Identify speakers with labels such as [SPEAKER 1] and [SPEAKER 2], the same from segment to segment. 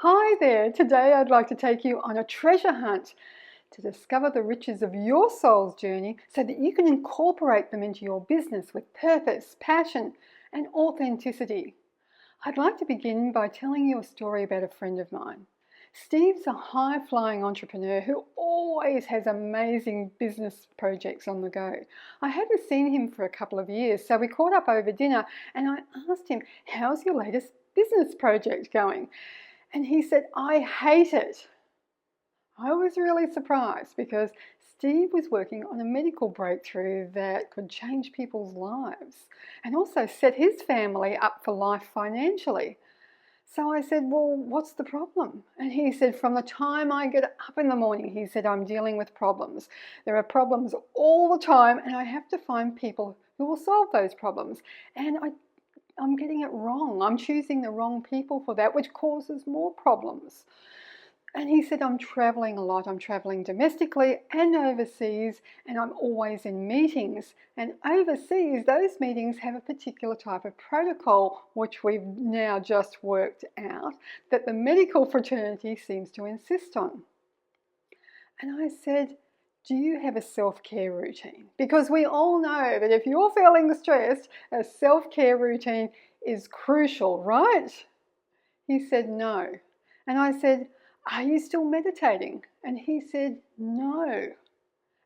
[SPEAKER 1] Hi there, today I'd like to take you on a treasure hunt to discover the riches of your soul's journey so that you can incorporate them into your business with purpose, passion, and authenticity. I'd like to begin by telling you a story about a friend of mine. Steve's a high-flying entrepreneur who always has amazing business projects on the go. I hadn't seen him for a couple of years, so we caught up over dinner and I asked him, "How's your latest business project going?" And he said, "I hate it." I was really surprised because Steve was working on a medical breakthrough that could change people's lives and also set his family up for life financially. So I said, "Well, what's the problem?" And he said, "From the time I get up in the morning," he said, "I'm dealing with problems. There are problems all the time and I have to find people who will solve those problems. And I'm getting it wrong. I'm choosing the wrong people for that, which causes more problems." And he said, "I'm traveling a lot. I'm traveling domestically and overseas, and I'm always in meetings. And overseas, those meetings have a particular type of protocol, which we've now just worked out, that the medical fraternity seems to insist on." And I said, "Do you have a self-care routine? Because we all know that if you're feeling stressed, a self-care routine is crucial, right?" He said, "No." And I said, "Are you still meditating?" And he said, "No."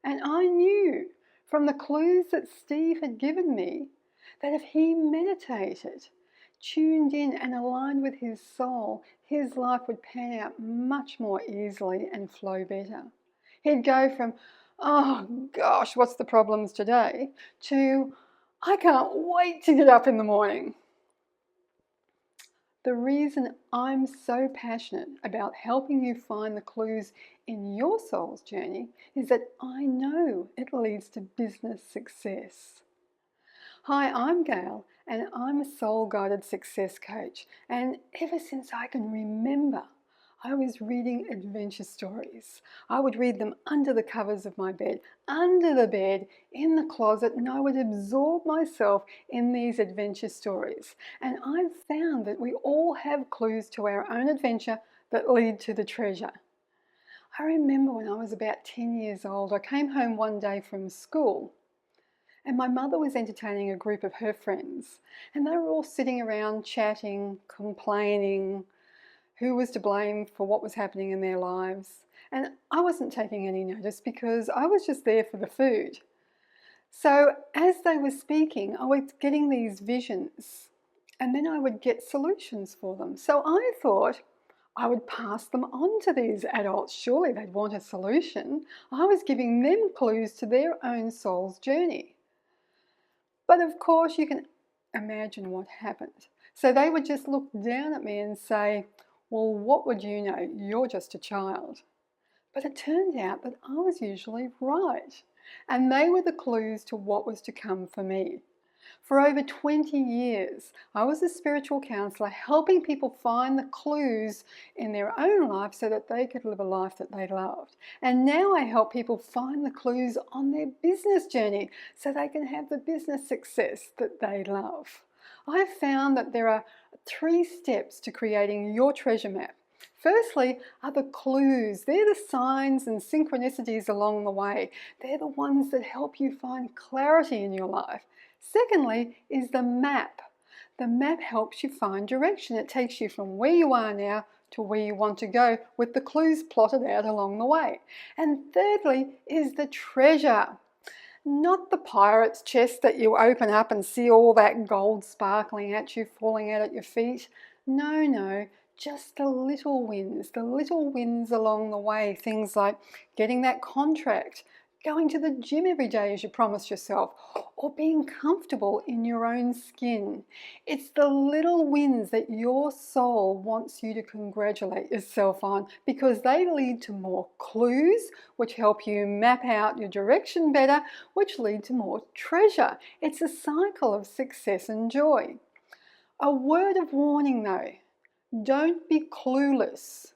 [SPEAKER 1] And I knew from the clues that Steve had given me that if he meditated, tuned in and aligned with his soul, his life would pan out much more easily and flow better. He'd go from, "Oh gosh, what's the problems today?" to, "I can't wait to get up in the morning." The reason I'm so passionate about helping you find the clues in your soul's journey is that I know it leads to business success. Hi, I'm Gayle and I'm a soul-guided success coach, and ever since I can remember, I was reading adventure stories. I would read them under the covers of my bed, under the bed, in the closet, and I would absorb myself in these adventure stories. And I've found that we all have clues to our own adventure that lead to the treasure. I remember when I was about 10 years old, I came home one day from school and my mother was entertaining a group of her friends, and they were all sitting around chatting, complaining, who was to blame for what was happening in their lives. And I wasn't taking any notice because I was just there for the food. So as they were speaking, I was getting these visions and then I would get solutions for them. So I thought I would pass them on to these adults. Surely they'd want a solution. I was giving them clues to their own soul's journey. But of course you can imagine what happened. So they would just look down at me and say, "Well, what would you know? You're just a child." But it turned out that I was usually right. And they were the clues to what was to come for me. For over 20 years, I was a spiritual counselor helping people find the clues in their own life so that they could live a life that they loved. And now I help people find the clues on their business journey so they can have the business success that they love. I've found that there are 3 steps to creating your treasure map. Firstly are the clues. They're the signs and synchronicities along the way. They're the ones that help you find clarity in your life. Secondly is the map. The map helps you find direction. It takes you from where you are now to where you want to go with the clues plotted out along the way. And thirdly is the treasure. Not the pirate's chest that you open up and see all that gold sparkling at you, falling out at your feet. No, just the little wins along the way. Things like getting that contract, going to the gym every day as you promised yourself, or being comfortable in your own skin. It's the little wins that your soul wants you to congratulate yourself on because they lead to more clues, which help you map out your direction better, which lead to more treasure. It's a cycle of success and joy. A word of warning though, don't be clueless.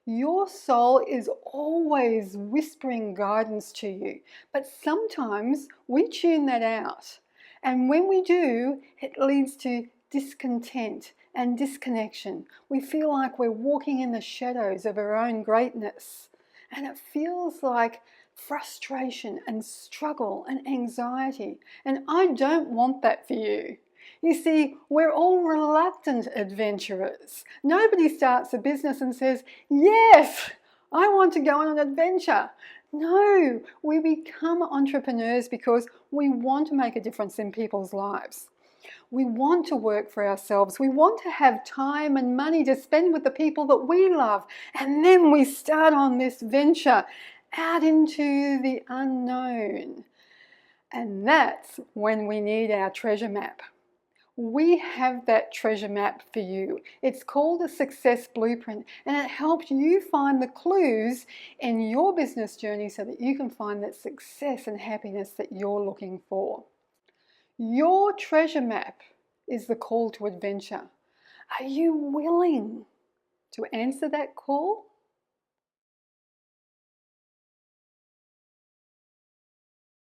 [SPEAKER 1] Your soul is always whispering guidance to you, but sometimes we tune that out. And when we do, it leads to discontent and disconnection. We feel like we're walking in the shadows of our own greatness. And it feels like frustration and struggle and anxiety. And I don't want that for you. You see, we're all reluctant adventurers. Nobody starts a business and says, yes, I want to go on an adventure. No, we become entrepreneurs because we want to make a difference in people's lives. We want to work for ourselves. We want to have time and money to spend with the people that we love. And then we start on this venture out into the unknown. And that's when we need our treasure map. We have that treasure map for you. It's called a success blueprint, and it helps you find the clues in your business journey so that you can find that success and happiness that you're looking for. Your treasure map is the call to adventure. Are you willing to answer that call?